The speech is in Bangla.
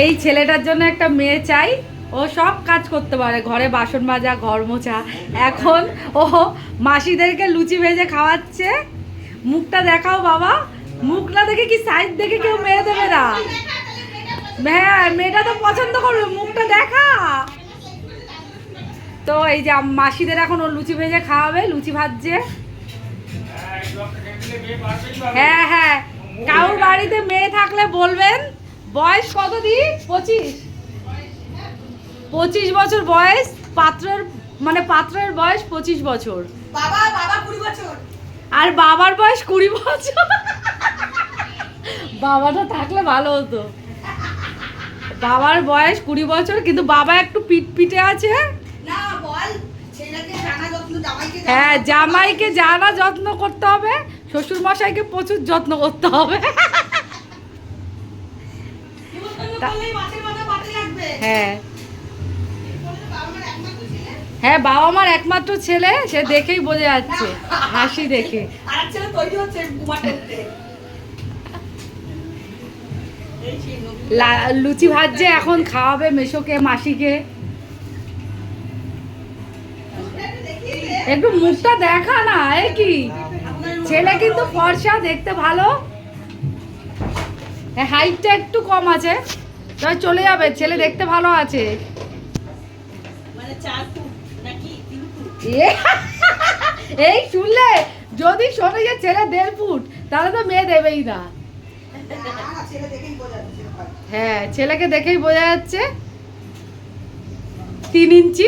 এই ছেলেটার জন্য একটা মেয়ে চাই, ও সব কাজ করতে পারে, ঘরে বাসন মাজা, ঘর মোছা। এখন ও মাসিদেরকে লুচি ভেজে খাওয়াচ্ছে। মুখটা দেখাও বাবা, মুখ না দেখে কি সাইজ দেখে কেউ মেরে দেবে না। হ্যাঁ, মেয়েটা তো পছন্দ করবে, মুখটা দেখা। তো এই যে মাসিদের এখন ও লুচি ভেজে খাওয়াবে, লুচি ভাজছে। হ্যাঁ হ্যাঁ, কারোর বাড়িতে মেয়ে থাকলে বলবেন। বয়স কত দি? 25 বছর বয়স পাত্রের, মানে পাত্রের বয়স 25 বছর। বাবা 20 বছর। আর বাবার বয়স 20 বছর। বাবাটা থাকলে ভালো হতো। বাবার বয়স 20 বছর, কিন্তু বাবা একটু পিটপিটে আছে। না বল, ছেলেকে জানা যত্ন, জামাইকে হ্যাঁ, জামাইকে জানা যত্ন করতে হবে, শ্বশুর মশাইকে প্রচুর যত্ন করতে হবে। হ্যাঁ হ্যাঁ, বাবা মার একমাত্র ছেলে, সে দেখেই বোঝা যাচ্ছে, হাসি দেখে। লুচি ভাজছে, এখন খাওয়াবে মেশোকে, মাসিকে। একটু মুখটা দেখা না, এ কি ছেলে কিন্তু ফর্সা, দেখতে ভালো, হাইটটা একটু কম আছে, তবে চলে যাবে, ছেলে দেখতে ভালো আছে। এই শুনলে, যদি শোনে যে ছেলে 1.5 ফুট, তাহলে তো মেয়ে দেবেই না। হ্যাঁ, ছেলেকে দেখেই বোঝা যাচ্ছে 3 ইঞ্চি।